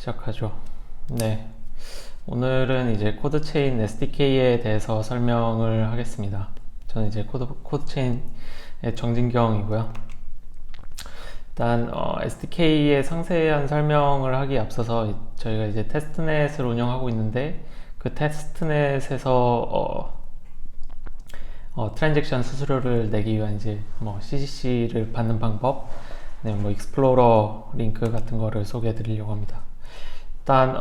시작하죠. 네. 오늘은 이제 코드체인 SDK에 대해서 설명을 하겠습니다. 저는 이제 코드체인의 정진경이고요. 일단 SDK의 상세한 설명을 하기에 앞서서 저희가 이제 테스트넷을 운영하고 있는데 그 테스트넷에서 트랜잭션 수수료를 내기 위한 이제 뭐 CCC를 받는 방법, 네, 뭐 익스플로러 링크 같은 거를 소개해 드리려고 합니다. 일단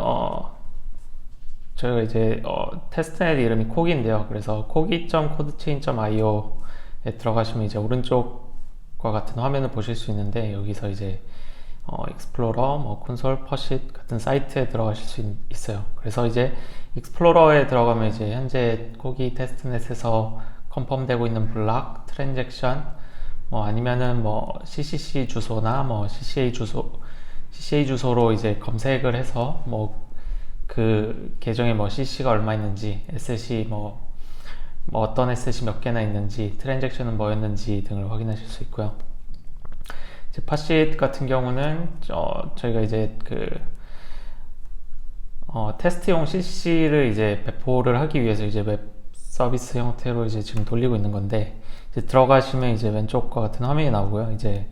저희가 이제 테스트넷 이름이 코기인데요. 그래서 kogi.codechain.io에 들어가시면 이제 오른쪽과 같은 화면을 보실 수 있는데, 여기서 이제 익스플로러, 뭐 콘솔, 퍼싯 같은 사이트에 들어가실 수 있어요. 그래서 이제 익스플로러에 들어가면 이제 현재 코기 테스트넷에서 컨펌되고 있는 블락, 트랜잭션, 뭐 아니면은 뭐 CCC 주소나 뭐 CCA 주소로 이제 검색을 해서 뭐 그 계정에 뭐 CC가 얼마 있는지, SS이 뭐 어떤 SS이 몇 개나 있는지, 트랜잭션은 뭐였는지 등을 확인하실 수 있고요. 이제 팟싯 같은 경우는 저희가 이제 테스트용 CC를 이제 배포를 하기 위해서 이제 웹 서비스 형태로 이제 지금 돌리고 있는 건데, 이제 들어가시면 이제 왼쪽과 같은 화면이 나오고요. 이제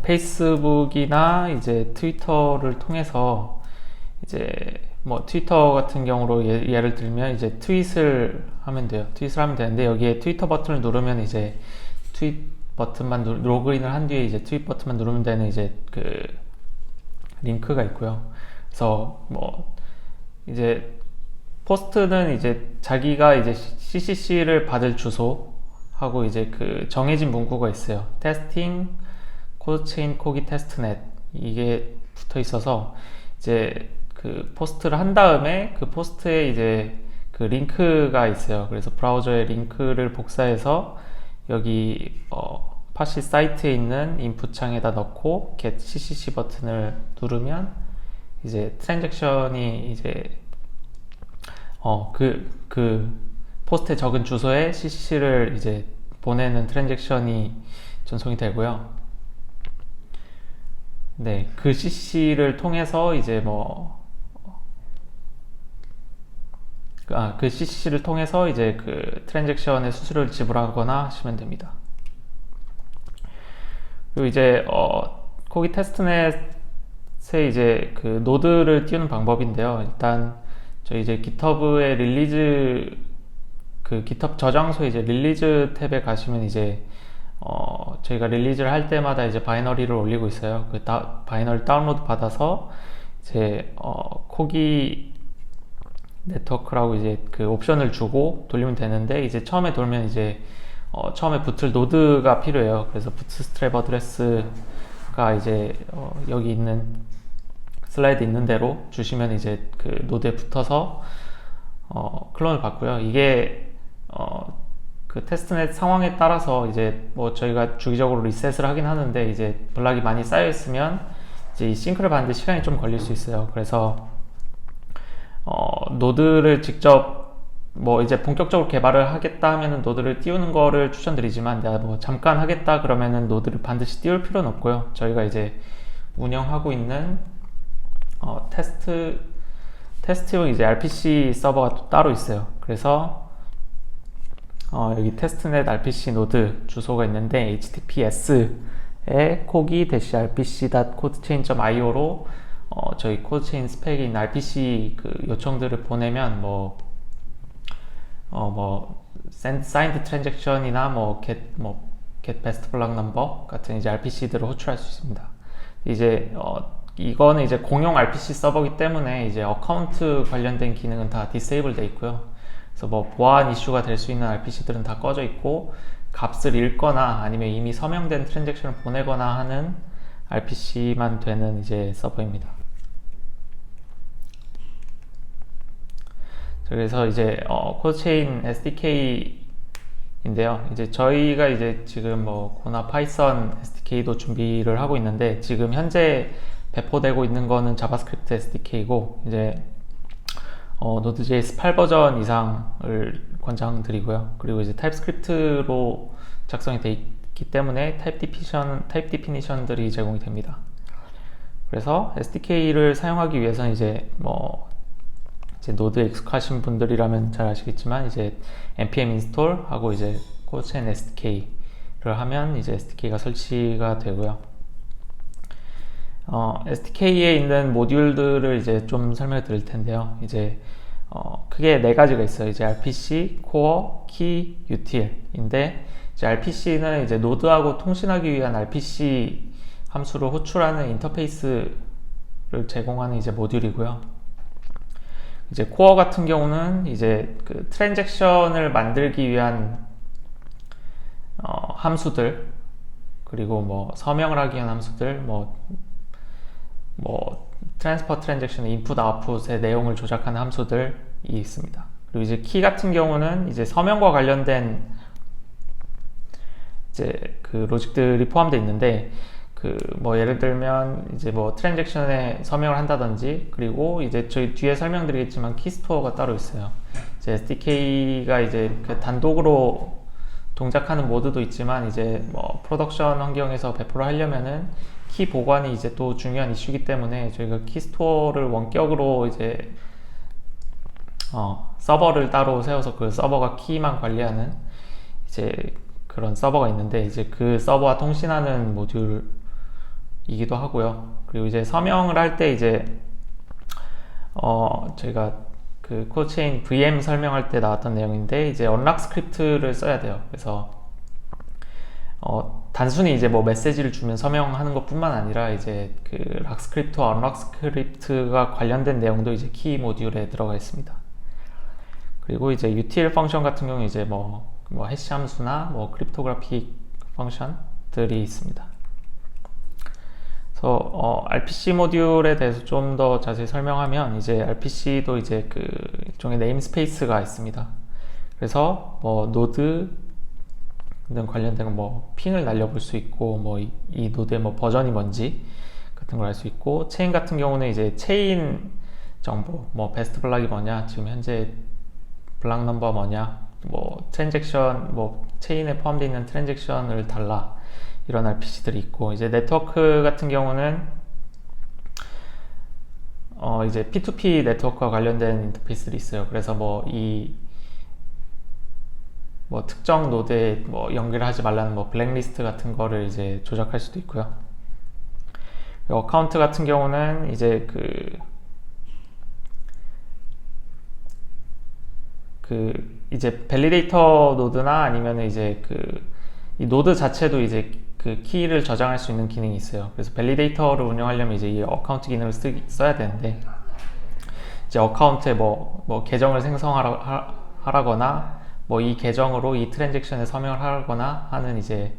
페이스북이나 이제 트위터를 통해서 이제 뭐 트위터 같은 경우로 예를 들면 이제 트윗을 하면 돼요. 트윗을 하면 되는데, 여기에 트위터 버튼을 누르면 이제 트윗 버튼만 로그인을 한 뒤에 이제 트윗 버튼만 누르면 되는 이제 그 링크가 있고요. 그래서 뭐 이제 포스트는 이제 자기가 이제 CCC를 받을 주소하고 이제 그 정해진 문구가 있어요. 테스팅 코드체인 코기 테스트넷, 이게 붙어 있어서 이제 그 포스트를 한 다음에 그 포스트에 이제 그 링크가 있어요. 그래서 브라우저에 링크를 복사해서 여기 팟시 사이트에 있는 인풋 창에다 넣고 get ccc 버튼을 누르면 이제 트랜잭션이 이제 그 포스트에 적은 주소에 ccc를 이제 보내는 트랜잭션이 전송이 되고요. 네, 그 cc를 통해서 이제 그 cc를 통해서 이제 그 트랜잭션의 수수료를 지불하거나 하시면 됩니다. 그리고 이제 코기 테스트넷에 이제 그 노드를 띄우는 방법인데요. 일단 저희 이제 GitHub의 릴리즈 그 GitHub 저장소에 이제 릴리즈 탭에 가시면 이제 저희가 릴리즈를 할 때마다 이제 바이너리를 올리고 있어요. 그 바이너리 다운로드 받아서 이제 코기 네트워크라고 이제 그 옵션을 주고 돌리면 되는데, 이제 처음에 돌면 이제 처음에 붙을 노드가 필요해요. 그래서 부트스트랩 어드레스가 이제 여기 있는 슬라이드 있는 대로 주시면 이제 그 노드에 붙어서 클론을 받고요. 이게 그 테스트넷 상황에 따라서 이제 뭐 저희가 주기적으로 리셋을 하긴 하는데, 이제 블락이 많이 쌓여 있으면 이제 이 싱크를 받는데 시간이 좀 걸릴 수 있어요. 그래서 노드를 직접 뭐 이제 본격적으로 개발을 하겠다 하면은 노드를 띄우는 거를 추천드리지만, 내가 뭐 잠깐 하겠다 그러면은 노드를 반드시 띄울 필요는 없고요. 저희가 이제 운영하고 있는 테스트용 이제 RPC 서버가 또 따로 있어요. 그래서 여기 테스트넷 RPC 노드 주소가 있는데, https에 kogi-rpc.codechain.io로 저희 코드체인 스펙에 있는 RPC 그 요청들을 보내면 signed transaction이나 get best block number 같은 이제 RPC들을 호출할 수 있습니다. 이제 이거는 이제 공용 RPC 서버이기 때문에 이제 어카운트 관련된 기능은 다 디세이블 돼 있고요. 그래서 뭐 보안 이슈가 될 수 있는 RPC들은 다 꺼져 있고, 값을 읽거나 아니면 이미 서명된 트랜잭션을 보내거나 하는 RPC만 되는 이제 서버입니다. 그래서 이제 코드체인 SDK인데요. 이제 저희가 이제 지금 뭐 고나 파이썬 SDK도 준비를 하고 있는데, 지금 현재 배포되고 있는 거는 자바스크립트 SDK고, 이제 노드.js 8버전 이상을 권장드리고요. 그리고 이제 타입스크립트로 작성이 되어 있기 때문에 타입 디피니션들이 제공이 됩니다. 그래서 SDK를 사용하기 위해서는 이제 이제 노드에 익숙하신 분들이라면 잘 아시겠지만 이제 npm install 하고 이제 코드체인 SDK를 하면 이제 SDK가 설치가 되고요. SDK에 있는 모듈들을 이제 좀 설명을 드릴 텐데요. 이제 크게 네 가지가 있어요. 이제 RPC, Core, Key, Util인데 이제 RPC는 이제 노드하고 통신하기 위한 RPC 함수를 호출하는 인터페이스를 제공하는 이제 모듈이고요. 이제 코어 같은 경우는 이제 그 트랜잭션을 만들기 위한 함수들, 그리고 서명을 하기 위한 함수들, 트랜스퍼 트랜잭션의 인풋 아웃풋의 내용을 조작하는 함수들이 있습니다. 그리고 이제 키 같은 경우는 이제 서명과 관련된 이제 그 로직들이 포함되어 있는데 예를 들면 이제 트랜잭션에 서명을 한다든지, 그리고 이제 저희 뒤에 설명드리겠지만 키스토어가 따로 있어요. 이제 SDK가 이제 그 단독으로 동작하는 모드도 있지만 이제 프로덕션 환경에서 배포를 하려면은 키 보관이 이제 또 중요한 이슈이기 때문에 저희가 키스토어를 원격으로 이제 서버를 따로 세워서 그 서버가 키만 관리하는 이제 그런 서버가 있는데 이제 그 서버와 통신하는 모듈이기도 하고요. 그리고 이제 서명을 할 때 이제 저희가 그 코드체인 VM 설명할 때 나왔던 내용인데 이제 언락 스크립트를 써야 돼요. 그래서 단순히 이제 메시지를 주면 서명하는 것 뿐만 아니라 이제 그 락 스크립트와 언락 스크립트가 관련된 내용도 이제 키 모듈에 들어가 있습니다. 그리고 이제 util 펑션 같은 경우 이제 해시 함수나 크립토그래픽 펑션들이 있습니다. 그래서 RPC 모듈에 대해서 좀 더 자세히 설명하면 이제 RPC도 이제 그 일종의 네임스페이스가 있습니다. 그래서 노드 등 관련된 핑을 날려볼 수 있고 이 노드의 버전이 뭔지 같은 걸 알 수 있고, 체인 같은 경우는 이제 체인 정보, 베스트 블락이 뭐냐, 지금 현재 블락 넘버 뭐냐, 트랜잭션, 체인에 포함되어 있는 트랜잭션을 달라, 이런 RPC들이 있고, 이제 네트워크 같은 경우는 이제 P2P 네트워크와 관련된 인터페이스들이 있어요. 그래서 특정 노드에 연결하지 말라는 블랙리스트 같은 거를 이제 조작할 수도 있고요. 어카운트 같은 경우는 이제 이제 밸리데이터 노드나 아니면 이제 이 노드 자체도 이제 그 키를 저장할 수 있는 기능이 있어요. 그래서 밸리데이터를 운영하려면 이제 이 어카운트 기능을 써야 되는데, 이제 어카운트에 계정을 생성하라거나 이 계정으로 이 트랜잭션에 서명을 하거나 하는 이제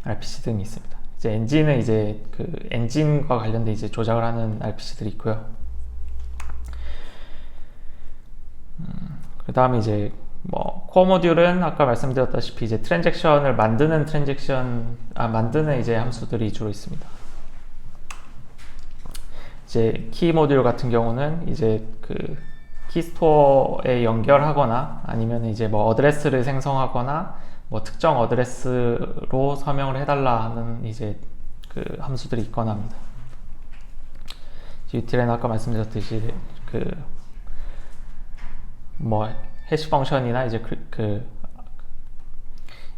RPC 등이 있습니다. 이제 엔진은 이제 그 엔진과 관련된 이제 조작을 하는 RPC들이 있고요. 그 다음에 이제 코어 모듈은 아까 말씀드렸다시피 이제 트랜잭션을 만드는 이제 함수들이 주로 있습니다. 이제 키 모듈 같은 경우는 이제 그 키스토어에 연결하거나 아니면 이제 어드레스를 생성하거나 특정 어드레스로 서명을 해달라 하는 이제 그 함수들이 있거나 합니다. util에는 아까 말씀드렸듯이 해시 펑션이나 이제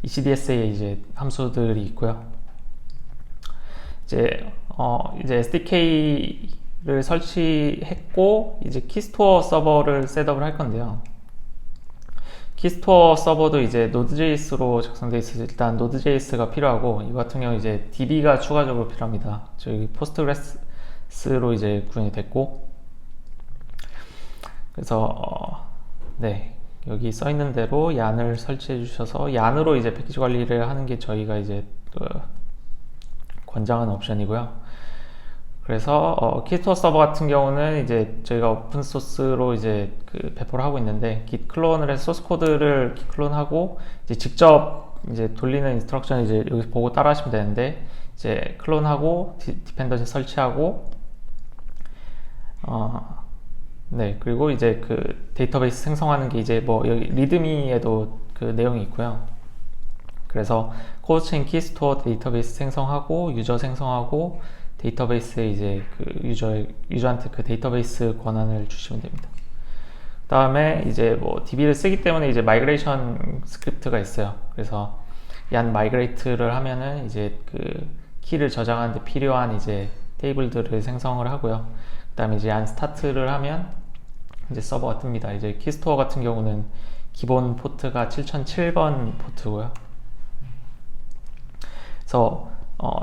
ECDSA의 이제 함수들이 있고요. 이제 SDK를 설치했고 이제 키스토어 서버를 셋업을 할 건데요. 키스토어 서버도 이제 Node.js로 작성되어 있어서 일단 Node.js가 필요하고, 이거 같은 경우 이제 DB가 추가적으로 필요합니다. 저희 포스트그레스로 이제 구현이 됐고, 그래서 네, 여기 써 있는 대로 얀을 설치해 주셔서 얀으로 이제 패키지 관리를 하는 게 저희가 이제 권장하는 옵션이고요. 그래서 키스토어 서버 같은 경우는 이제 저희가 오픈 소스로 이제 배포를 하고 있는데, git 클론을 해서 소스 코드를 git 클론하고 이제 직접 이제 돌리는 인스트럭션 이제 여기서 보고 따라 하시면 되는데, 이제 클론하고 디펜던시 설치하고 네, 그리고 이제 데이터베이스 생성하는 게 이제 여기 리드미에도 내용이 있고요. 그래서 코드 체인 키 스토어 데이터베이스 생성하고 유저 생성하고 데이터베이스에 이제 그 유저한테 그 데이터베이스 권한을 주시면 됩니다. 그다음에 이제 뭐 DB를 쓰기 때문에 이제 마이그레이션 스크립트가 있어요. 그래서 얀 마이그레이트를 하면은 이제 그 키를 저장하는데 필요한 이제 테이블들을 생성을 하고요. 그다음에 이제 얀 스타트를 하면 이제 서버가 뜹니다. 이제 키스토어 같은 경우는 기본 포트가 7007번 포트고요. 그래서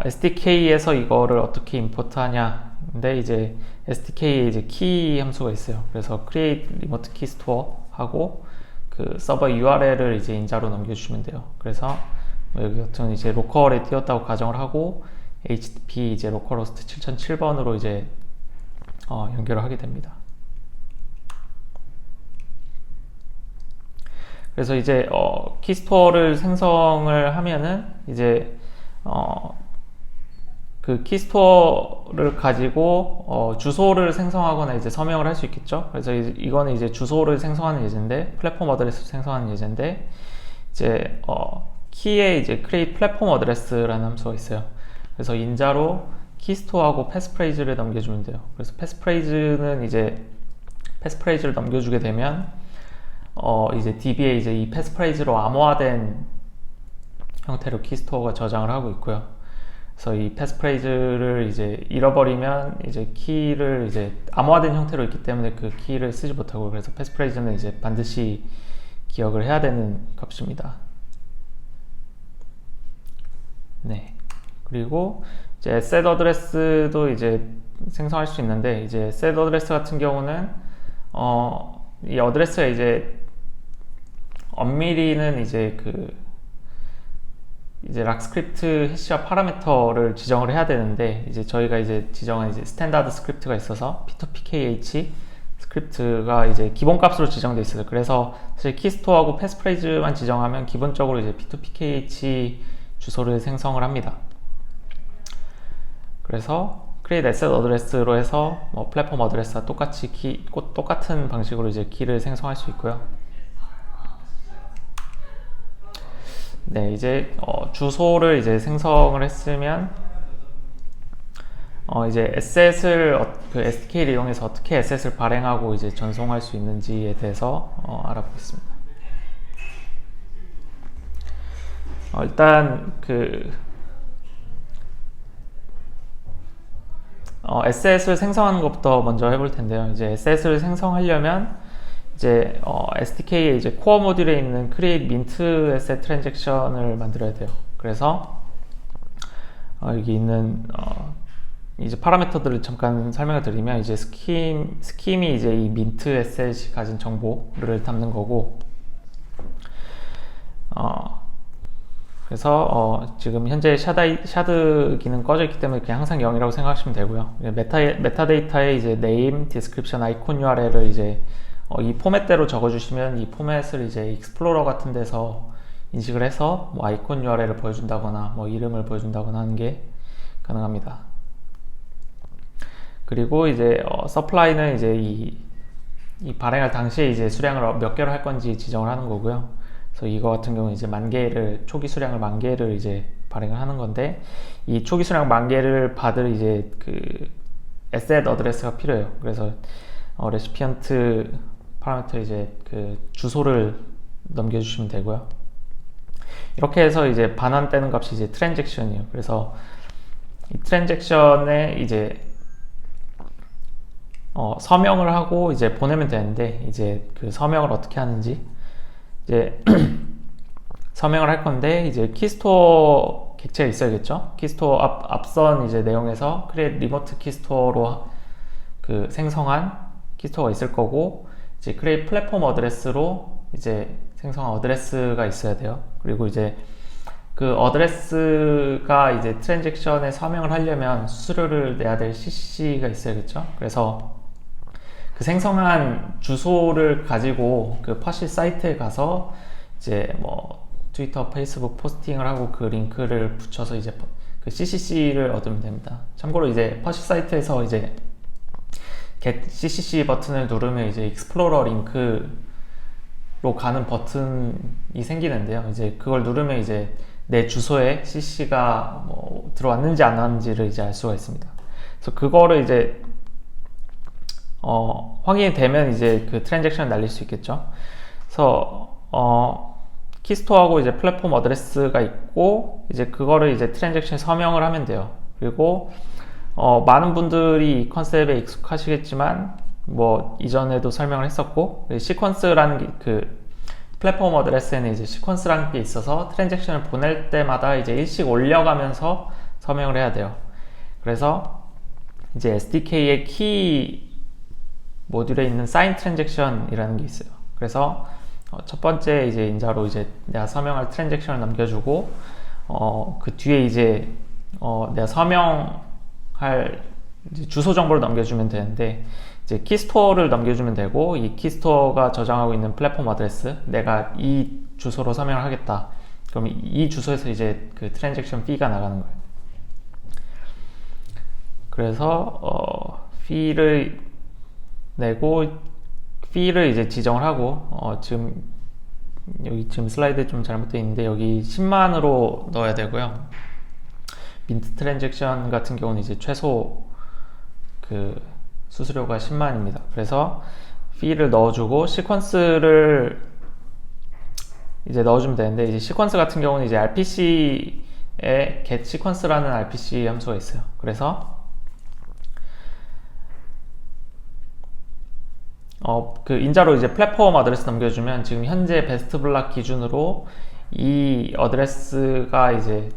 SDK에서 이거를 어떻게 임포트하냐. 근데 이제 SDK에 이제 키 함수가 있어요. 그래서 create remote key store 하고 그 서버 URL을 이제 인자로 넘겨주시면 돼요. 그래서 뭐 여기 같은 이제 로컬에 띄웠다고 가정을 하고 HTTP 이제 로컬호스트 7007번으로 이제 연결을 하게 됩니다. 그래서 이제 키스토어를 생성을 하면은 이제 그 키스토어를 가지고 주소를 생성하거나 이제 서명을 할 수 있겠죠. 그래서 이거는 이제 주소를 생성하는 예제인데 플랫폼 어드레스 생성하는 예제인데 이제 키에 이제 create platform address라는 함수가 있어요. 그래서 인자로 키스토어하고 패스프레이즈를 넘겨주면 돼요. 그래서 패스프레이즈는 이제 패스프레이즈를 넘겨주게 되면 이제 DB에 이제 이 패스프레이즈로 암호화된 형태로 키스토어가 저장을 하고 있고요. 그래서 이 패스프레이즈를 이제 잃어버리면 이제 키를 이제 암호화된 형태로 있기 때문에 그 키를 쓰지 못하고, 그래서 패스프레이즈는 이제 반드시 기억을 해야 되는 값입니다. 네. 그리고 이제 set address도 이제 생성할 수 있는데, 이제 set address 같은 경우는 이 어드레스가 이제 엄밀히는 이제 이제 락 스크립트 해시와 파라미터를 지정을 해야 되는데, 이제 저희가 이제 지정한 이제 스탠다드 스크립트가 있어서 P2PKH 스크립트가 이제 기본값으로 지정되어 있어요. 그래서 사실 키스토어하고 패스프레이즈만 지정하면 기본적으로 이제 P2PKH 주소를 생성을 합니다. 그래서 create asset address로 해서 뭐 플랫폼 어드레스와 똑같은 방식으로 이제 키를 생성할 수 있고요. 네, 이제 주소를 이제 생성을 했으면 이제 asset을 그 SDK를 이용해서 어떻게 asset을 발행하고 이제 전송할 수 있는지에 대해서 알아보겠습니다. 일단 asset을 생성하는 것부터 먼저 해볼 텐데요. 이제 asset을 생성하려면 이제 SDK에 이제 코어 모듈에 있는 create mint asset transaction을 만들어야 돼요. 그래서 여기 있는 이제 파라미터들을 잠깐 설명을 드리면, 이제 스킴이 이제 이 mint asset이 가진 정보를 담는 거고, 그래서 지금 현재 샤드 기능 꺼져 있기 때문에 그냥 항상 0이라고 생각하시면 되고요. 메타데이터에 이제 name, description, icon URL을 이제 이 포맷대로 적어주시면 이 포맷을 이제 익스플로러 같은 데서 인식을 해서 뭐 아이콘 URL을 보여준다거나 뭐 이름을 보여준다거나 하는 게 가능합니다. 그리고 이제 supply는 이제 이 발행할 당시에 이제 수량을 몇 개로 할 건지 지정을 하는 거고요. 그래서 이거 같은 경우는 이제 10,000개를, 초기 수량을 10,000개를 이제 발행을 하는 건데, 이 초기 수량 10,000개를 받을 이제 그 asset 어드레스가 필요해요. 그래서 레시피언트 파라미터 이제 그 주소를 넘겨주시면 되고요. 이렇게 해서 이제 반환 떼는 값이 이제 트랜잭션이에요. 그래서 이 트랜잭션에 이제 서명을 하고 이제 보내면 되는데, 이제 그 서명을 어떻게 하는지 이제 서명을 할 건데, 이제 키스토어 객체가 있어야겠죠. 키스토어 앞선 이제 내용에서 create remote 키스토어로 그 생성한 키스토어가 있을 거고, 이제 create 플랫폼 어드레스로 이제 생성한 어드레스가 있어야 돼요. 그리고 이제 그 어드레스가 이제 트랜잭션에 서명을 하려면 수수료를 내야 될 CC가 있어야겠죠. 그래서 그 생성한 주소를 가지고 그 퍼시 사이트에 가서 이제 뭐 트위터, 페이스북 포스팅을 하고 그 링크를 붙여서 이제 그 CCC를 얻으면 됩니다. 참고로 이제 퍼시 사이트에서 이제 get CCC 버튼을 누르면 이제 익스플로러 링크로 가는 버튼이 생기는데요. 이제 그걸 누르면 이제 내 주소에 CC가 뭐 들어왔는지 안 왔는지를 이제 알 수가 있습니다. 그래서 그거를 이제 확인이 되면 이제 그 트랜잭션을 날릴 수 있겠죠. 그래서 키스토어하고 이제 플랫폼 어드레스가 있고 이제 그거를 이제 트랜잭션 서명을 하면 돼요. 그리고 많은 분들이 이 컨셉에 익숙하시겠지만 뭐 이전에도 설명을 했었고 시퀀스라는 그 플랫폼 어드레스에는 이제 시퀀스라는 게 있어서 트랜잭션을 보낼 때마다 이제 일씩 올려가면서 서명을 해야 돼요. 그래서 이제 SDK의 키 모듈에 있는 사인 트랜잭션이라는 게 있어요. 그래서 첫 번째 이제 인자로 이제 내가 서명할 트랜잭션을 넘겨주고 그 뒤에 이제 내가 서명할 이제 주소 정보를 넘겨주면 되는데 이제 키스토어를 넘겨주면 되고 이 키스토어가 저장하고 있는 플랫폼 어드레스 내가 이 주소로 서명을 하겠다. 그럼 이 주소에서 이제 그 트랜잭션 피가 나가는 거예요. 그래서 피를 내고 피를 이제 지정을 하고 지금 여기 지금 슬라이드 좀 잘못되어 있는데 여기 10만으로 넣어야 되고요. 민트 트랜잭션 같은 경우는 이제 최소 그 수수료가 10만입니다. 그래서 피를 넣어주고 시퀀스를 이제 넣어주면 되는데 이제 시퀀스 같은 경우는 이제 RPC에 get sequence라는 RPC 함수가 있어요. 그래서 그 인자로 이제 플랫폼 어드레스 넘겨주면 지금 현재 베스트 블락 기준으로 이 어드레스가 이제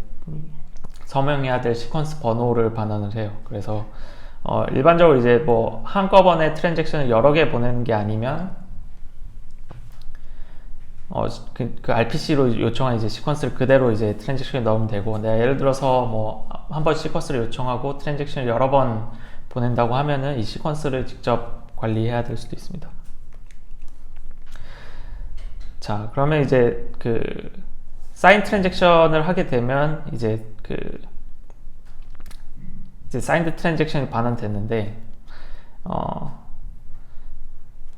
서명해야 될 시퀀스 번호를 반환을 해요. 그래서 일반적으로 이제 뭐 한꺼번에 트랜잭션을 여러 개 보내는 게 아니면 그 RPC로 요청한 이제 시퀀스를 그대로 이제 트랜잭션에 넣으면 되고 내가 예를 들어서 뭐 한 번 시퀀스를 요청하고 트랜잭션을 여러 번 보낸다고 하면은 이 시퀀스를 직접 관리해야 될 수도 있습니다. 자, 그러면 이제 그 사인 트랜잭션을 하게 되면 이제 사인드 트랜잭션이 반환됐는데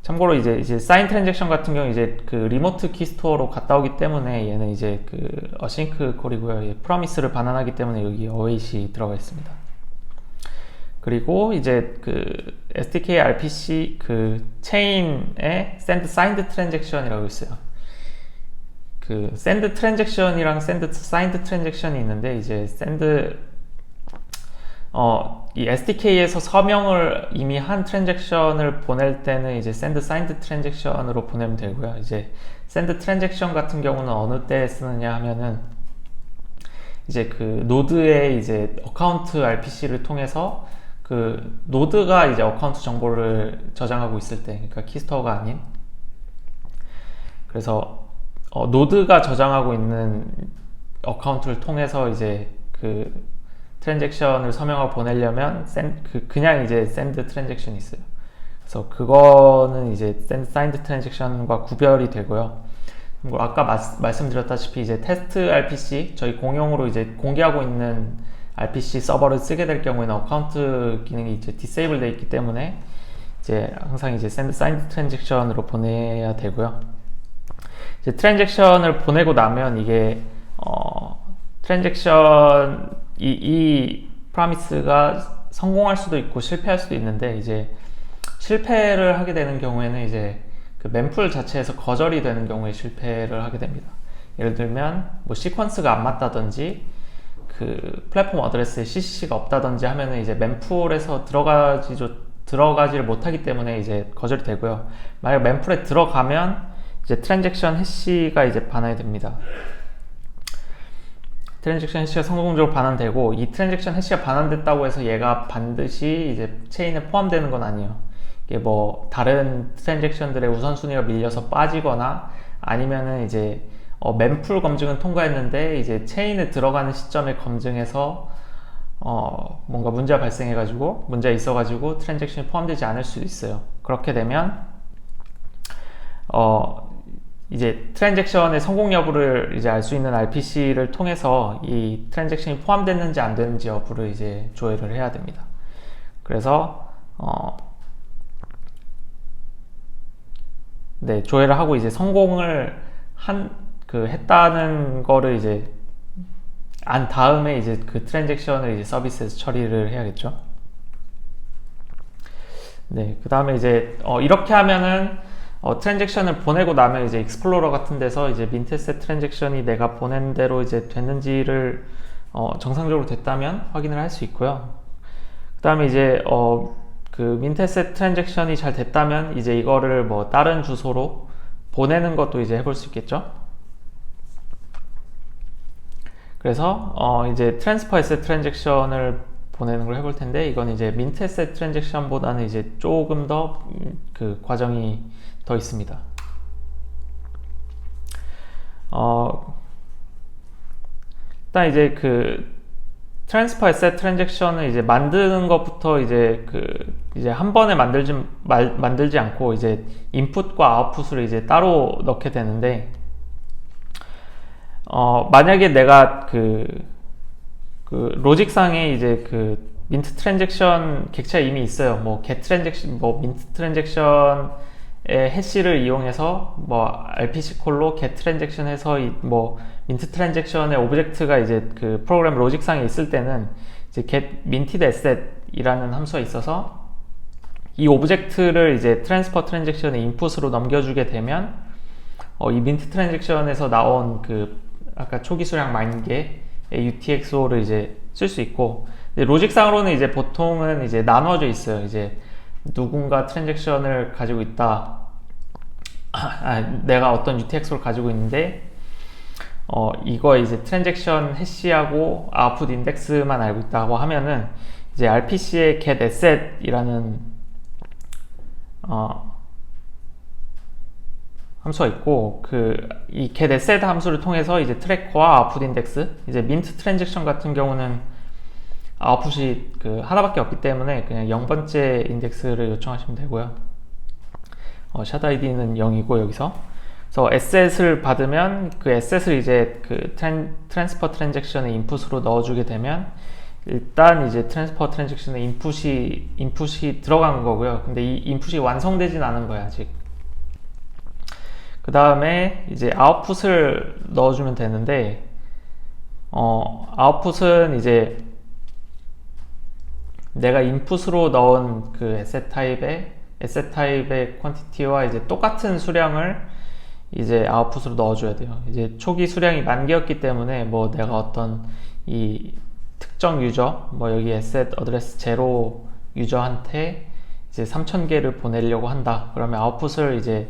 참고로 이제 사인 트랜잭션 같은 경우 이제 그 리모트 키스토어로 갔다 오기 때문에 얘는 이제 그 어싱크 콜이고요. 프로미스를 반환하기 때문에 여기 await이 들어가 있습니다. 그리고 이제 그 SDK RPC 그 체인에 send signed transaction이라고 있어요. 그 send transaction이랑 send signed transaction이 있는데 이제 send 이 SDK에서 서명을 이미 한 트랜잭션을 보낼 때는 이제 send signed transaction으로 보내면 되고요. 이제 send transaction 같은 경우는 어느 때 쓰느냐 하면은 이제 그 노드의 이제 어카운트 RPC를 통해서 그 노드가 이제 어카운트 정보를 저장하고 있을 때, 그러니까 키스토어가 아닌. 그래서 노드가 저장하고 있는 어카운트를 통해서 이제 그 트랜잭션을 서명하고 보내려면 그냥 이제 send 트랜잭션이 있어요. 그래서 그거는 이제 send signed 트랜잭션과 구별이 되고요. 그리고 아까 말씀드렸다시피 이제 테스트 RPC 저희 공용으로 이제 공개하고 있는 RPC 서버를 쓰게 될 경우에는 어카운트 기능이 이제 디세이블 되어 있기 때문에 이제 항상 이제 send signed 트랜잭션으로 보내야 되고요. 이제 트랜잭션을 보내고 나면 이게 트랜잭션 이 프로미스가 성공할 수도 있고 실패할 수도 있는데 이제 실패를 하게 되는 경우에는 이제 그 멤풀 자체에서 거절이 되는 경우에 실패를 하게 됩니다. 예를 들면 뭐 시퀀스가 안 맞다든지 그 플랫폼 어드레스에 CCC가 없다든지 하면은 이제 멤풀에서 들어가지를 못하기 때문에 이제 거절이 되고요. 만약 멤풀에 들어가면 이제 트랜잭션 해시가 이제 반환이 됩니다. 트랜잭션 해시가 성공적으로 반환되고 이 트랜잭션 해시가 반환됐다고 해서 얘가 반드시 이제 체인에 포함되는 건 아니에요. 이게 뭐 다른 트랜잭션들의 우선순위가 밀려서 빠지거나 아니면은 이제 멤풀 검증은 통과했는데 이제 체인에 들어가는 시점에 검증해서 뭔가 문제가 발생해가지고 문제가 있어가지고 트랜잭션이 포함되지 않을 수도 있어요. 그렇게 되면 이제 트랜잭션의 성공 여부를 이제 알 수 있는 RPC를 통해서 이 트랜잭션이 포함됐는지 안 됐는지 여부를 이제 조회를 해야 됩니다. 그래서 조회를 하고 이제 성공을 했다는 거를 이제 안 다음에 이제 그 트랜잭션을 이제 서비스에서 처리를 해야겠죠. 네, 그 다음에 이제 이렇게 하면은 트랜잭션을 보내고 나면 이제 익스플로러 같은 데서 이제 민트에셋 트랜잭션이 내가 보낸 대로 이제 됐는지를 정상적으로 됐다면 확인을 할 수 있고요. 그 다음에 이제 그 민트에셋 트랜잭션이 잘 됐다면 이제 이거를 뭐 다른 주소로 보내는 것도 이제 해볼 수 있겠죠. 그래서 이제 트랜스퍼 에셋 트랜잭션을 보내는 걸 해볼 텐데, 이건 이제 민트 에셋 트랜잭션보다는 이제 조금 더 그 과정이 더 있습니다. 일단 이제 그 트랜스퍼 에셋 트랜잭션을 이제 만드는 것부터 이제 한 번에 만들지 않고 이제 인풋과 아웃풋을 이제 따로 넣게 되는데, 만약에 내가 그 로직상에 이제 그 민트 트랜잭션 객체가 이미 있어요. 뭐 get 트랜잭션, 뭐 민트 트랜잭션의 해시를 이용해서 뭐 RPC 콜로 get 트랜잭션 해서 뭐 민트 트랜잭션의 오브젝트가 이제 그 프로그램 로직상에 있을 때는 이제 get minted asset이라는 함수가 있어서 이 오브젝트를 이제 트랜스퍼 트랜잭션의 인풋으로 넘겨주게 되면 이 민트 트랜잭션에서 나온 그 아까 초기 수량 만개의 UTXO를 이제 쓸 수 있고, 로직상으로는 이제 보통은 이제 나눠져 있어요. 이제 누군가 트랜잭션을 가지고 있다. 내가 어떤 UTXO를 가지고 있는데 이거 이제 트랜잭션 해시하고 아웃풋 인덱스만 알고 있다고 하면은 이제 RPC의 get asset이라는 함수가 있고, 이 get asset 함수를 통해서 이제 트래커와 아웃풋 인덱스, 이제 민트 트랜잭션 같은 경우는 아웃풋이 그 하나밖에 없기 때문에 그냥 0번째 인덱스를 요청하시면 되고요. 샷 아이디는 0이고 여기서. 그래서 asset을 받으면 그 asset을 이제 그 트랜스퍼 트랜잭션의 인풋으로 넣어주게 되면 일단 이제 트랜스퍼 트랜잭션의 인풋이 들어간 거고요. 근데 이 인풋이 완성되진 않은 거야 아직. 그 다음에 이제 아웃풋을 넣어주면 되는데, 아웃풋은 이제 내가 인풋으로 넣은 그 에셋 타입의 퀀티티와 이제 똑같은 수량을 이제 아웃풋으로 넣어줘야 돼요. 이제 초기 수량이 10,000개였기 때문에 뭐 내가 어떤 이 특정 유저, 뭐 여기 에셋 어드레스 제로 유저한테 이제 3,000개를 보내려고 한다. 그러면 아웃풋을 이제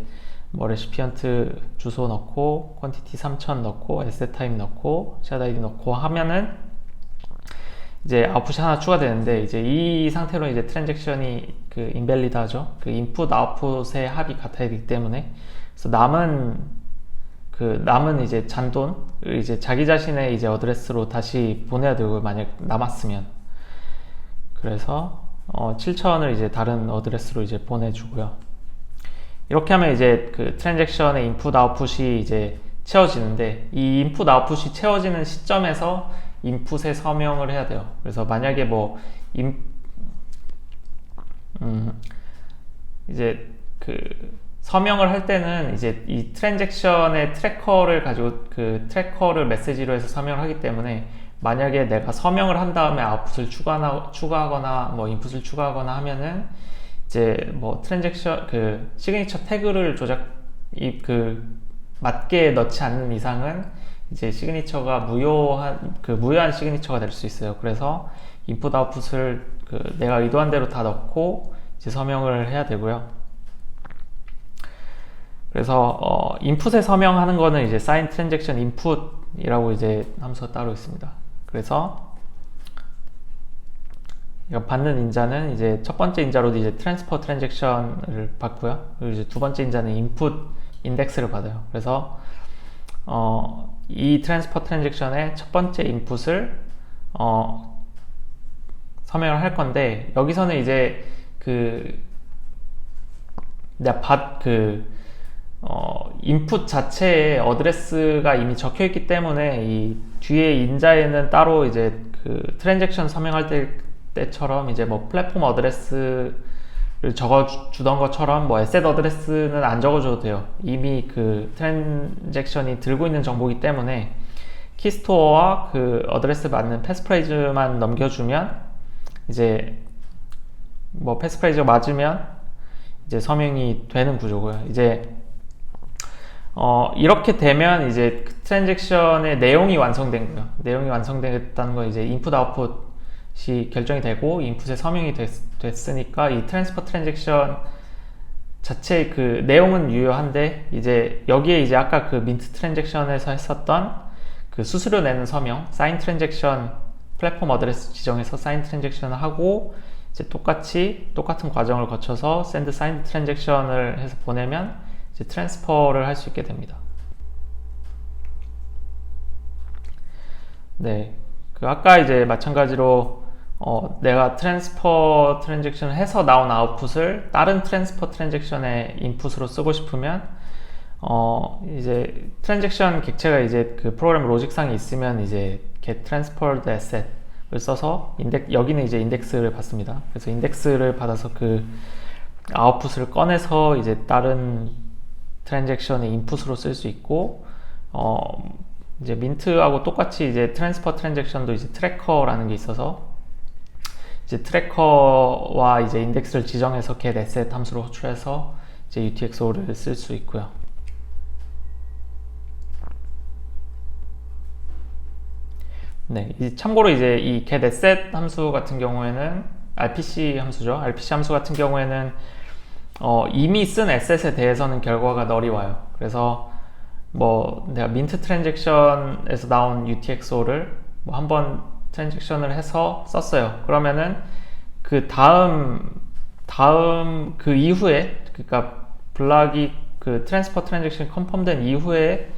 뭐 레시피언트 주소 넣고 퀀티티 3,000 넣고 에셋 타입 넣고 샷 아이디 넣고 하면은 이제 아웃풋이 하나 추가되는데, 이제 이 상태로 이제 트랜잭션이 그 인밸리드 하죠. 그 인풋 아웃풋의 합이 같아야 되기 때문에. 그래서 남은 이제 잔돈을 이제 자기 자신의 이제 어드레스로 다시 보내야 되고, 만약 남았으면. 그래서 7,000을 이제 다른 어드레스로 이제 보내주고요. 이렇게 하면 이제 그 트랜잭션의 인풋 아웃풋이 이제 채워지는데, 이 인풋 아웃풋이 채워지는 시점에서 인풋에 서명을 해야 돼요. 그래서 만약에 뭐 이제 그 서명을 할 때는 이제 이 트랜잭션의 트래커를 가지고 그 트래커를 메시지로 해서 서명을 하기 때문에, 만약에 내가 서명을 한 다음에 아웃풋을 추가하거나 뭐 인풋을 추가하거나 하면은 이제 뭐 트랜잭션 그 시그니처 태그를 맞게 넣지 않는 이상은 이제 시그니처가 무효한 시그니처가 될 수 있어요. 그래서 인풋 아웃풋을 내가 의도한 대로 다 넣고 이제 서명을 해야 되고요. 그래서 인풋에 서명하는 거는 이제 sign transaction input이라고 이제 함수가 따로 있습니다. 그래서 받는 인자는 이제 첫 번째 인자로도 이제 트랜스퍼 트랜잭션을 받고요. 그리고 이제 두 번째 인자는 인풋 인덱스를 받아요. 그래서 이 트랜스퍼 트랜잭션의 첫 번째 인풋을 서명을 할 건데, 여기서는 이제 인풋 자체에 어드레스가 이미 적혀 있기 때문에 이 뒤에 인자에는 따로 이제 그 트랜잭션 서명할 때처럼 이제 뭐 플랫폼 어드레스를 적어 주던 것처럼 뭐 에셋 어드레스는 안 적어줘도 돼요. 이미 그 트랜잭션이 들고 있는 정보이기 때문에 키스토어와 그 어드레스 맞는 패스프레이즈만 넘겨주면 이제 뭐 패스프레이즈가 맞으면 이제 서명이 되는 구조고요. 이제 이렇게 되면 이제 그 트랜잭션의 내용이 완성된 거예요. 내용이 완성됐다는 건 이제 인풋 아웃풋이 결정이 되고 인풋에 서명이 됐으니까 이 트랜스퍼 트랜잭션 자체의 그 내용은 유효한데 이제 여기에 이제 아까 그 민트 트랜잭션에서 했었던 그 수수료 내는 서명, 사인 트랜잭션 플랫폼 어드레스 지정해서 사인 트랜잭션을 하고 이제 똑같은 과정을 거쳐서 샌드 사인드 트랜잭션을 해서 보내면 이제 트랜스퍼를 할 수 있게 됩니다. 네, 그 아까 이제 마찬가지로 내가 트랜스퍼 트랜잭션을 해서 나온 아웃풋을 다른 트랜스퍼 트랜잭션의 인풋으로 쓰고 싶으면 이제 트랜잭션 객체가 이제 그 프로그램 로직상에 있으면 이제 get transferred asset을 써서 여기는 이제 인덱스를 받습니다. 그래서 인덱스를 받아서 그 아웃풋을 꺼내서 이제 다른 트랜잭션의 인풋으로 쓸 수 있고 이제 민트하고 똑같이 이제 트랜스퍼 트랜잭션도 이제 트래커라는 게 있어서 이제 트래커와 이제 인덱스를 지정해서 get asset 함수로 호출해서 이제 UTXO를 쓸 수 있고요. 네, 참고로 이제 이 get asset 함수 같은 경우에는 RPC 함수죠. RPC 함수 같은 경우에는 이미 쓴 asset에 대해서는 결과가 널이 와요. 그래서 뭐 내가 민트 트랜잭션에서 나온 UTXO를 뭐 한번 트랜잭션을 해서 썼어요. 그러면은 그 다음 그 이후에 그러니까 블락이 그 트랜스퍼 트랜잭션 컨펌된 이후에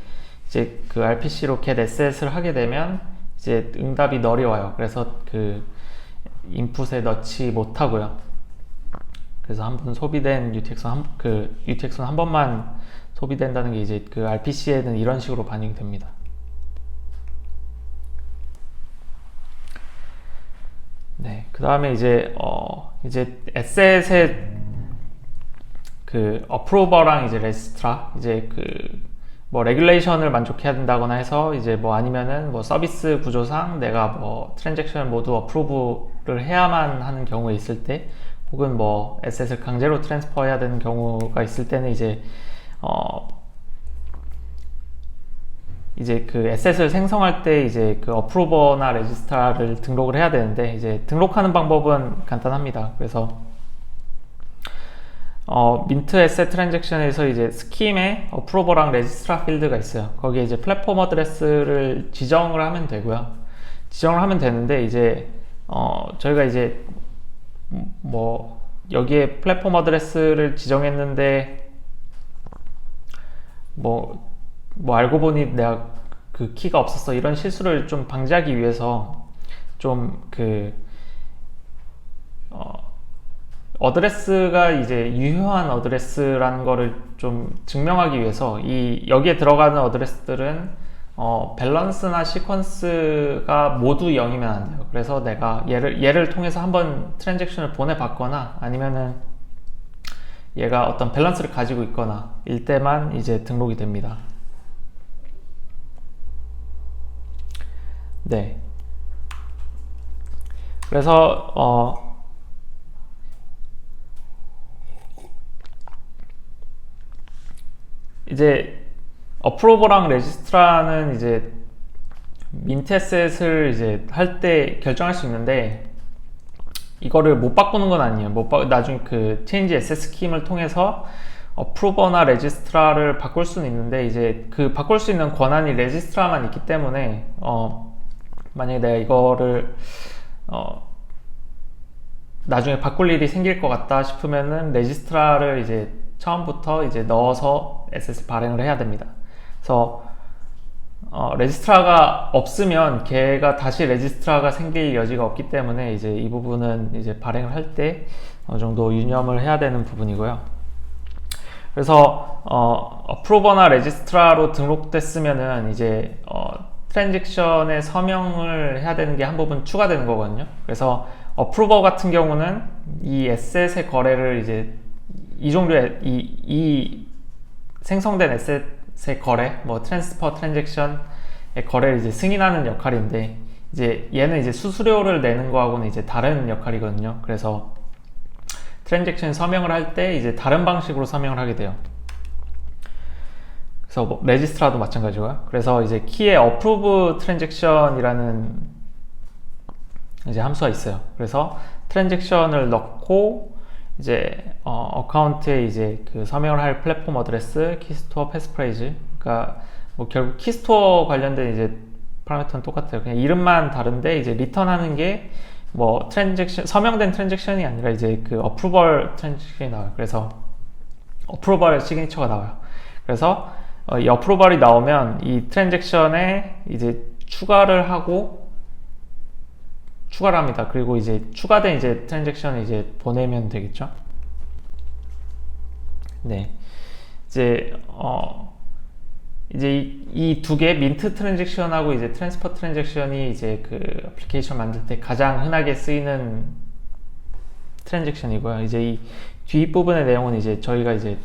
이제 그 RPC로 get asset을 하게 되면 이제 응답이 널이 와요. 그래서 그 인풋에 넣지 못하고요. 그래서 한번 소비된 UTXO는 한 번만 소비된다는 게 이제 그 RPC에는 이런 식으로 반영이 됩니다. 네, 그 다음에 이제 에셋의 그 어프로버랑 이제 레지스트라 이제 그 뭐 레귤레이션을 만족해야 된다거나 해서 이제 뭐 아니면은 뭐 서비스 구조상 내가 뭐 트랜잭션을 모두 어프로브를 해야만 하는 경우에 있을 때 혹은 뭐 에셋을 강제로 트랜스퍼 해야 되는 경우가 있을 때는 이제 그 에셋을 생성할 때 이제 그 어프로버나 레지스트라를 등록을 해야 되는데 이제 등록하는 방법은 간단합니다. 그래서 민트 에셋 트랜잭션에서 이제 스킴에 어프로버랑 레지스트라 필드가 있어요. 거기에 이제 플랫폼 어드레스를 지정을 하면 되고요. 지정을 하면 되는데 이제 저희가 이제 뭐 여기에 플랫폼 어드레스를 지정했는데 뭐 알고 보니 내가 그 키가 없었어 이런 실수를 좀 방지하기 위해서 좀 어드레스가 이제 유효한 어드레스라는 거를 좀 증명하기 위해서 여기에 들어가는 어드레스들은 밸런스나 시퀀스가 모두 0이면 안 돼요. 그래서 내가 얘를 통해서 한번 트랜잭션을 보내봤거나 아니면은 얘가 어떤 밸런스를 가지고 있거나 일 때만 이제 등록이 됩니다. 네. 그래서 이제 어프로버랑 레지스트라는 이제 민트 에셋을 이제 할 때 결정할 수 있는데 이거를 못 바꾸는 건 아니에요. 나중에 그 체인지 에셋 스킴을 통해서 어프로버나 레지스트라를 바꿀 수는 있는데 이제 그 바꿀 수 있는 권한이 레지스트라만 있기 때문에 만약에 내가 이거를 나중에 바꿀 일이 생길 것 같다 싶으면은 레지스트라를 이제 처음부터 이제 넣어서 에셋을 발행을 해야 됩니다. 그래서 레지스트라가 없으면 걔가 다시 레지스트라가 생길 여지가 없기 때문에 이제 이 부분은 이제 발행을 할 때 어느 정도 유념을 해야 되는 부분이고요. 그래서 어프로버나 레지스트라로 등록됐으면은 이제 트랜잭션에 서명을 해야 되는 게 한 부분 추가되는 거거든요. 그래서 어프로버 같은 경우는 이 에셋의 거래를 이제 이 종류의 이 생성된 에셋의 거래, 뭐 트랜스퍼 트랜잭션의 거래를 이제 승인하는 역할인데, 이제 얘는 이제 수수료를 내는 거하고는 이제 다른 역할이거든요. 그래서 트랜잭션 서명을 할 때 이제 다른 방식으로 서명을 하게 돼요. 그래서 뭐 레지스트라도 마찬가지고요. 그래서 이제 키에 approve transaction이라는 이제 함수가 있어요. 그래서 트랜잭션을 넣고 이제 어카운트에 이제 그 서명을 할 플랫폼 어드레스, 키스토어, 패스프레이즈, 그러니까 뭐 결국 키스토어 관련된 이제 파라미터는 똑같아요. 그냥 이름만 다른데 이제 리턴하는 게 뭐 트랜잭션, 서명된 트랜잭션이 아니라 이제 그 어프루벌 트랜잭션이 나와요. 그래서 어프루벌 시그니처가 나와요. 그래서 이 어프루벌이 나오면 이 트랜잭션에 이제 추가를 합니다. 그리고 이제 추가된 이제 트랜잭션을 이제 보내면 되겠죠. 네. 이제 이 두 개, 민트 트랜잭션하고 이제 트랜스퍼 트랜잭션이 이제 그 애플리케이션 만들 때 가장 흔하게 쓰이는 트랜잭션이고요. 이제 이 뒷부분의 내용은 이제 저희가 이제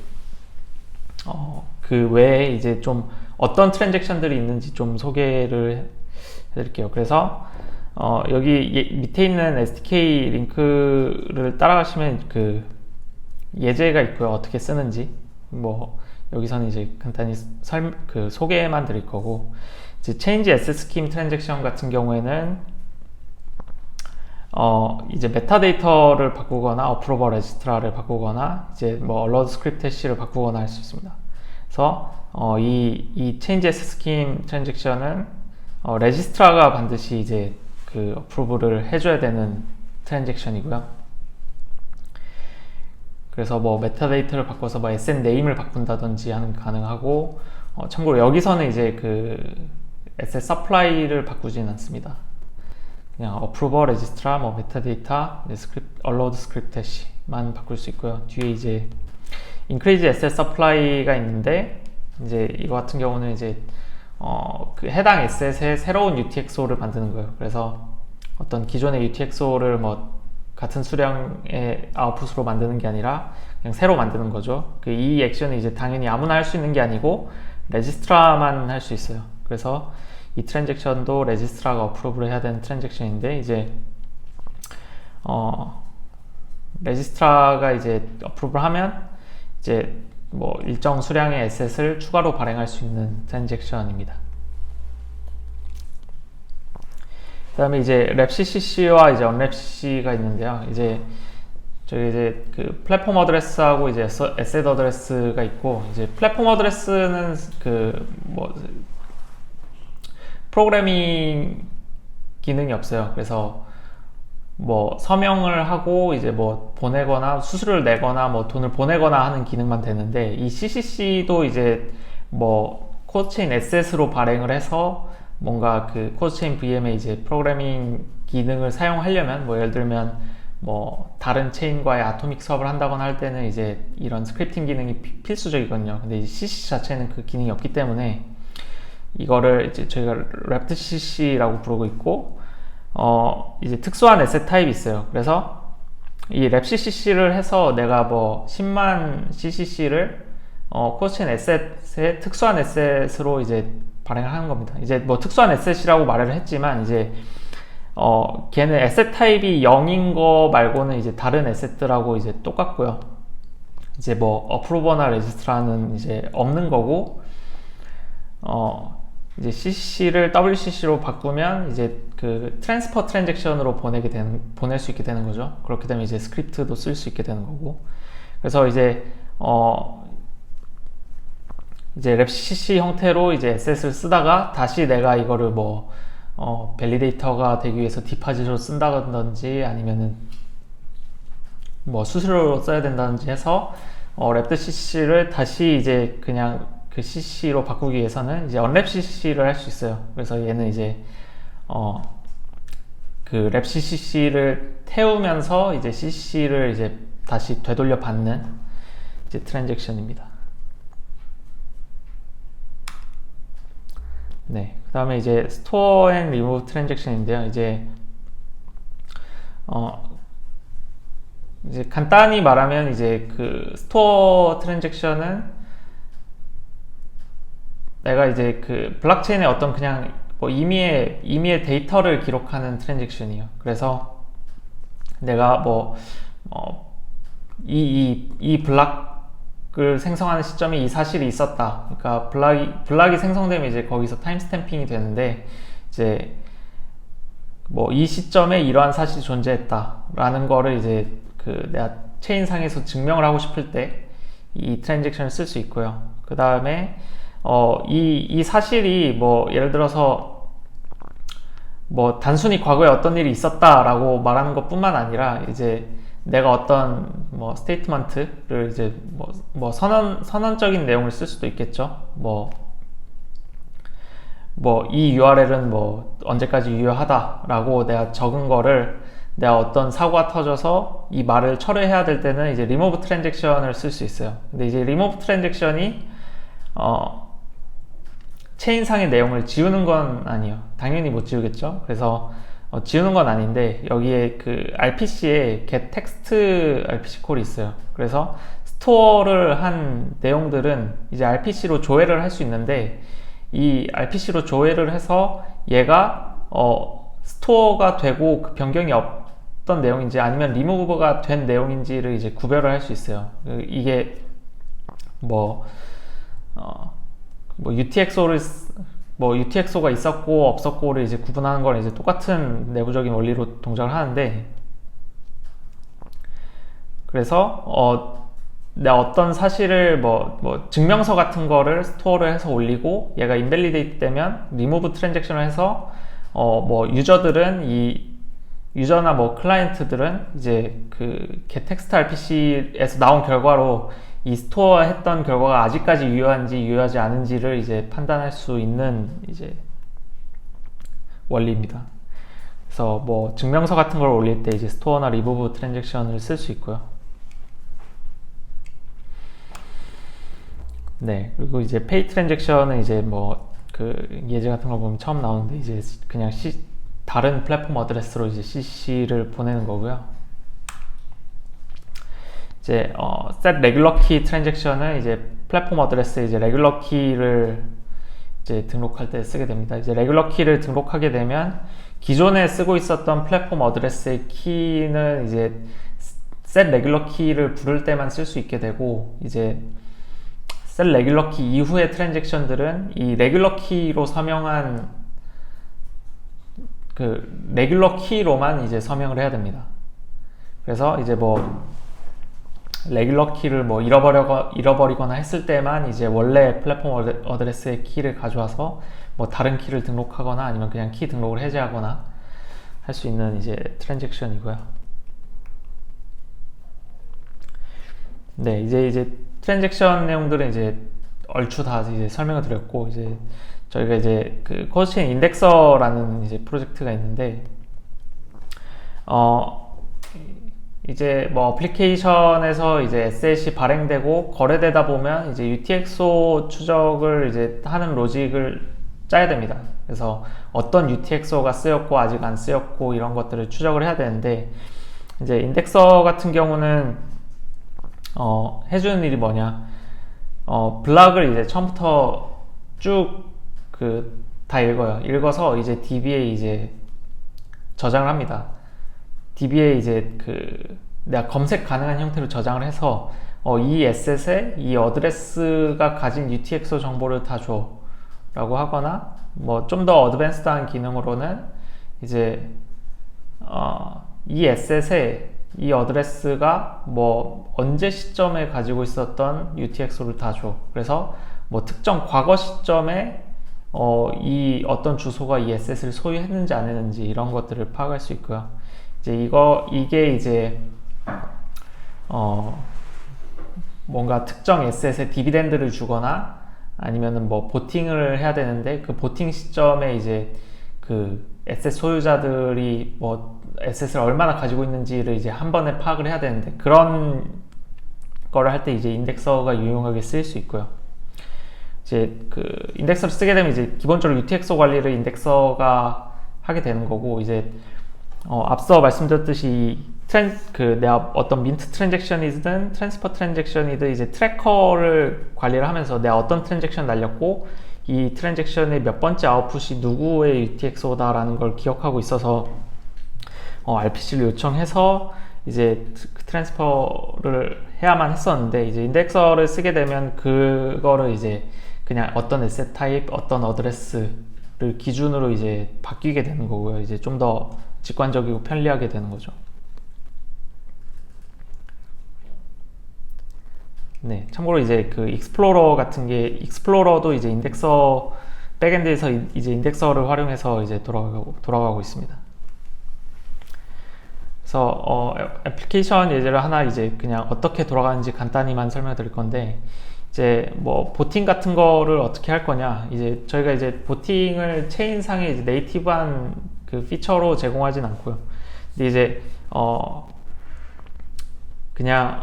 그 외에 이제 좀 어떤 트랜잭션들이 있는지 좀 소개를 해드릴게요. 그래서 여기 밑에 있는 SDK 링크를 따라가시면 그 예제가 있고요. 어떻게 쓰는지 뭐 여기서는 이제 간단히 소개만 드릴 거고, 이제 change asset scheme transaction 같은 경우에는 이제 메타데이터를 바꾸거나 어프로버 레지스트라를 바꾸거나 이제 뭐 allowed script hash를 바꾸거나 할 수 있습니다. 그래서 이 change asset scheme transaction은 레지스트라가 반드시 이제 그 어프로브를 해줘야 되는 트랜잭션이고요. 그래서 뭐 메타데이터를 바꿔서 뭐 SN 네임을 바꾼다든지 하는 가능하고, 참고로 여기서는 이제 그 asset supply를 바꾸진 않습니다. 그냥 approval, registrar, 뭐 metadata, script, allowed script hash만 바꿀 수 있고요. 뒤에 이제 increase asset supply가 있는데, 이제 이거 같은 경우는 이제 그 해당 에셋에 새로운 UTXO를 만드는 거예요. 그래서 어떤 기존의 UTXO를 뭐 같은 수량의 아웃풋으로 만드는 게 아니라 그냥 새로 만드는 거죠. 이 액션은 이제 당연히 아무나 할 수 있는 게 아니고 레지스트라만 할 수 있어요. 그래서 이 트랜잭션도 레지스트라가 어프로브를 해야 되는 트랜잭션인데, 이제 레지스트라가 이제 어프로브를 하면 이제 뭐 일정 수량의 에셋을 추가로 발행할 수 있는 트랜잭션입니다. 그 다음에 이제 랩CCC와 이제 un랩CC가 있는데요. 저희 이제 그 플랫폼 어드레스하고 이제 에셋 어드레스가 있고, 이제 플랫폼 어드레스는 그 뭐 프로그래밍 기능이 없어요. 그래서 뭐 서명을 하고 이제 뭐 보내거나 수수료를 내거나 뭐 돈을 보내거나 하는 기능만 되는데, 이 CCC도 이제 뭐 코드체인 에셋으로 발행을 해서 뭔가 그 코드체인 VM에 이제 프로그래밍 기능을 사용하려면, 뭐 예를 들면 뭐 다른 체인과의 아토믹 수업을 한다거나 할 때는 이제 이런 스크립팅 기능이 필수적이거든요. 근데 이 CCC 자체는 그 기능이 없기 때문에 이거를 이제 저희가 wrapped CCC라고 부르고 있고, 이제 특수한 에셋 타입이 있어요. 그래서 이 랩 CCC를 해서 내가 뭐 10만 CCC를 코드체인 에셋의 특수한 에셋으로 이제 발행을 하는 겁니다. 이제 뭐 특수한 에셋이라고 말을 했지만, 이제 걔는 에셋 타입이 0인 거 말고는 이제 다른 에셋들하고 이제 똑같고요. 이제 뭐 어프로버나 레지스트라는 이제 없는 거고, 이제 CCC를 WCC로 바꾸면 이제 그 트랜스퍼 트랜잭션으로 보낼 수 있게 되는 거죠. 그렇게 되면 이제 스크립트도 쓸 수 있게 되는 거고. 그래서 이제 랩 CCC 형태로 이제 에셋을 쓰다가 다시 내가 이거를 뭐 밸리데이터가 되기 위해서 디파짓으로 쓴다든지 아니면은 뭐 수수료로 써야 된다든지 해서 랩드 CCC를 다시 이제 그냥 그 CCC로 바꾸기 위해서는 이제 unwrap CCC를 할 수 있어요. 그래서 얘는 이제 그 랩 CCC를 태우면서 이제 CCC를 이제 다시 되돌려 받는 이제 트랜잭션입니다. 네, 그 다음에 이제 스토어 앤 리무브 트랜잭션인데요. 이제 간단히 말하면 이제 그 스토어 트랜잭션은 내가 이제 그 블록체인의 어떤 그냥 뭐 임의의 데이터를 기록하는 트랜잭션이에요. 그래서 내가 뭐 이 블락을 생성하는 시점에 이 사실이 있었다. 그러니까 블락이 생성되면 이제 거기서 타임스탬핑이 되는데, 이제 뭐 이 시점에 이러한 사실이 존재했다라는 거를 이제 내가 체인상에서 증명을 하고 싶을 때 이 트랜잭션을 쓸 수 있고요. 그 다음에 이 사실이 뭐 예를 들어서 뭐 단순히 과거에 어떤 일이 있었다라고 말하는 것뿐만 아니라, 이제 내가 어떤 뭐 스테이트먼트를 이제 뭐 선언적인 내용을 쓸 수도 있겠죠. 이 URL은 뭐 언제까지 유효하다라고 내가 적은 거를 내가 어떤 사고가 터져서 이 말을 철회해야 될 때는 이제 remove transaction을 쓸 수 있어요. 근데 이제 remove transaction이 체인상의 내용을 지우는 건 아니에요. 당연히 못 지우겠죠. 그래서 지우는 건 아닌데, 여기에 RPC에 get text RPC 콜이 있어요. 그래서 스토어를 한 내용들은 이제 RPC로 조회를 할 수 있는데, 이 RPC로 조회를 해서 얘가 스토어가 되고 그 변경이 없던 내용인지 아니면 리무브가 된 내용인지를 이제 구별을 할 수 있어요. 이게 UTXO가 있었고 없었고를 이제 구분하는 건 이제 똑같은 내부적인 원리로 동작을 하는데, 그래서 내가 어떤 사실을 증명서 같은 거를 스토어를 해서 올리고 얘가 인밸리데이트 되면 리무브 트랜잭션을 해서 유저나 클라이언트들은 이제 getText RPC에서 나온 결과로 이 스토어 했던 결과가 아직까지 유효한지 유효하지 않은지를 이제 판단할 수 있는 이제 원리입니다. 그래서 증명서 같은 걸 올릴 때 이제 스토어나 리무브 트랜잭션을 쓸 수 있고요. 네, 그리고 이제 페이 트랜잭션은 이제 예제 같은 걸 보면 처음 나오는데, 이제 그냥 다른 플랫폼 어드레스로 이제 CC를 보내는 거고요. 이제 set regular key 트랜잭션은 이제 플랫폼 어드레스에 이제 regular key를 이제 등록할 때 쓰게 됩니다. 이제 regular key를 등록하게 되면 기존에 쓰고 있었던 플랫폼 어드레스의 키는 이제 set regular key를 부를 때만 쓸 수 있게 되고, 이제 set regular key 이후의 트랜잭션들은 이 regular key로 서명한 regular key로만 이제 서명을 해야 됩니다. 그래서 이제 레귤러 키를 잃어버리거나 했을 때만 이제 원래 플랫폼 어드레스의 키를 가져와서 다른 키를 등록하거나 아니면 그냥 키 등록을 해제하거나 할 수 있는 이제 트랜잭션이고요. 네, 이제 트랜잭션 내용들은 이제 얼추 다 이제 설명을 드렸고, 이제 저희가 이제 코드체인 인덱서라는 이제 프로젝트가 있는데, 이제 어플리케이션에서 이제 에셋이 발행되고 거래되다 보면 이제 UTXO 추적을 이제 하는 로직을 짜야 됩니다. 그래서 어떤 UTXO가 쓰였고 아직 안 쓰였고 이런 것들을 추적을 해야 되는데, 이제 인덱서 같은 경우는 해주는 일이 뭐냐, 블락을 이제 처음부터 쭉 다 읽어요. 읽어서 이제 DB에 이제 저장을 합니다. DB에 이제 내가 검색 가능한 형태로 저장을 해서 이 에셋에 이 어드레스가 가진 UTXO 정보를 다 줘 라고 하거나, 좀 더 어드밴스드한 기능으로는 이제 이 에셋에 이 어드레스가 언제 시점에 가지고 있었던 UTXO를 다 줘. 그래서 특정 과거 시점에 이 어떤 주소가 이 에셋을 소유했는지 안 했는지 이런 것들을 파악할 수 있고요. 이제 이게 이제 뭔가 특정 에셋에 디비덴드를 주거나 아니면은 보팅을 해야 되는데, 그 보팅 시점에 이제 에셋 소유자들이 에셋을 얼마나 가지고 있는지를 이제 한 번에 파악을 해야 되는데, 그런 거를 할 때 이제 인덱서가 유용하게 쓰일 수 있고요. 이제 인덱서를 쓰게 되면 이제 기본적으로 UTXO 관리를 인덱서가 하게 되는 거고, 이제 앞서 말씀드렸듯이 내가 어떤 민트 트랜잭션이든 트랜스퍼 트랜잭션이든 이제 트래커를 관리를 하면서 내가 어떤 트랜잭션 날렸고 이 트랜잭션의 몇 번째 아웃풋이 누구의 UTXO다라는 걸 기억하고 있어서 RPC를 요청해서 이제 트랜스퍼를 해야만 했었는데, 이제 인덱서를 쓰게 되면 그거를 이제 그냥 어떤 에셋 타입, 어떤 어드레스를 기준으로 이제 바뀌게 되는 거고요. 이제 좀 더 직관적이고 편리하게 되는 거죠. 네, 참고로 이제 그 익스플로러 같은 게, 익스플로러도 이제 인덱서 백엔드에서 이제 인덱서를 활용해서 이제 돌아가고 있습니다. 그래서 애플리케이션 예제를 하나 이제 그냥 어떻게 돌아가는지 간단히만 설명드릴 건데, 이제 뭐 보팅 같은 거를 어떻게 할 거냐, 이제 저희가 이제 보팅을 체인상에 이제 네이티브한 그 피처로 제공하진 않고요. 근데 이제 그냥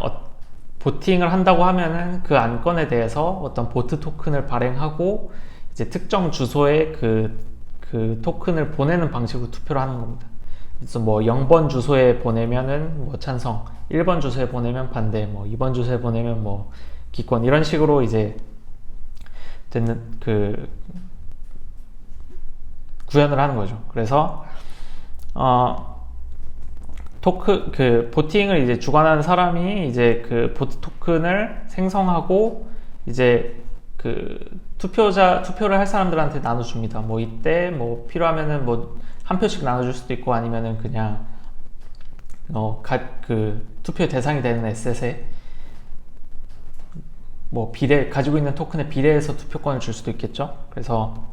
보팅을 한다고 하면은 그 안건에 대해서 어떤 보트 토큰을 발행하고 이제 특정 주소에 그 토큰을 보내는 방식으로 투표를 하는 겁니다. 그래서 뭐 0번 주소에 보내면은 뭐 찬성, 1번 주소에 보내면 반대, 뭐 2번 주소에 보내면 뭐 기권, 이런 식으로 이제 되는 구현을 하는 거죠. 그래서 보팅을 이제 주관하는 사람이 이제 그 보트 토큰을 생성하고 이제 투표를 할 사람들한테 나눠줍니다. 뭐 이때 뭐 필요하면은 뭐 한 표씩 나눠줄 수도 있고, 아니면은 그냥 투표 대상이 되는 에셋에 뭐 가지고 있는 토큰에 비례해서 투표권을 줄 수도 있겠죠. 그래서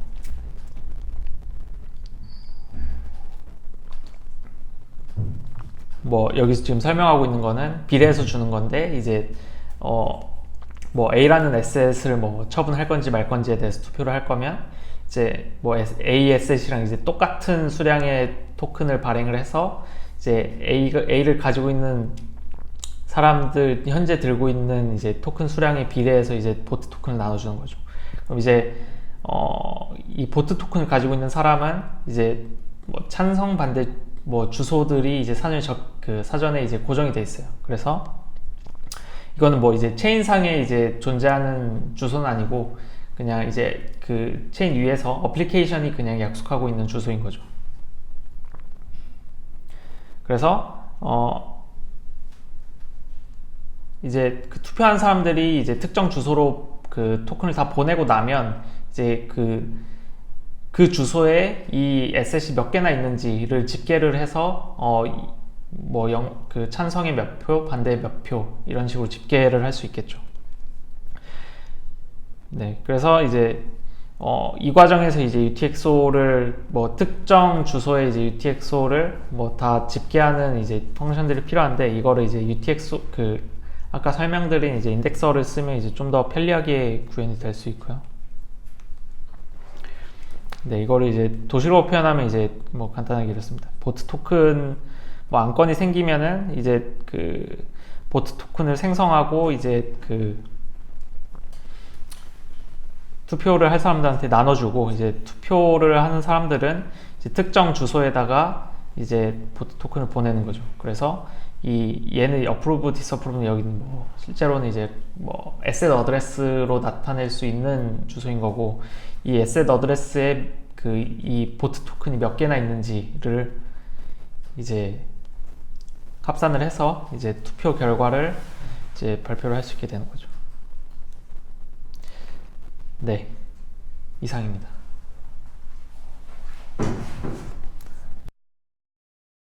뭐 여기서 지금 설명하고 있는 거는 비례해서 주는 건데, 이제 뭐 A라는 에셋을 뭐 처분할 건지 말 건지에 대해서 투표를 할 거면, 이제 뭐 A 에셋이랑 이제 똑같은 수량의 토큰을 발행을 해서 이제 A를 가지고 있는 사람들, 현재 들고 있는 이제 토큰 수량에 비례해서 이제 보트 토큰을 나눠주는 거죠. 그럼 이제 이 보트 토큰을 가지고 있는 사람은 이제 뭐 찬성, 반대 뭐 주소들이 이제 사전에 이제 고정이 돼 있어요. 그래서 이거는 뭐 이제 체인상에 이제 존재하는 주소는 아니고, 그냥 이제 그 체인 위에서 어플리케이션이 그냥 약속하고 있는 주소인 거죠. 그래서 이제 그 투표한 사람들이 이제 특정 주소로 그 토큰을 다 보내고 나면, 이제 그 주소에 이 에셋이 몇 개나 있는지를 집계를 해서 그 찬성의 몇 표, 반대의 몇 표, 이런 식으로 집계를 할 수 있겠죠. 네, 그래서 이제 이 과정에서 이제 UTXO를 뭐 특정 주소에 이제 UTXO를 뭐 다 집계하는 이제 펑션들이 필요한데, 이거를 이제 UTXO 아까 설명드린 이제 인덱서를 쓰면 이제 좀 더 편리하게 구현이 될 수 있고요. 네, 이거를 이제 도식으로 표현하면 이제 뭐 간단하게 이렇습니다. 보트 토큰 뭐 안건이 생기면은 이제 그 보트 토큰을 생성하고 이제 투표를 할 사람들한테 나눠주고, 이제 투표를 하는 사람들은 이제 특정 주소에다가 이제 보트 토큰을 보내는 거죠. 그래서 얘는 approve, disapprove는 여기는 뭐 실제로는 이제 뭐 에셋 어드레스로 나타낼 수 있는 주소인 거고, 이 에셋 어드레스에 이 보트 토큰이 몇 개나 있는지를 이제 합산을 해서 이제 투표 결과를 이제 발표를 할 수 있게 되는 거죠. 네, 이상입니다.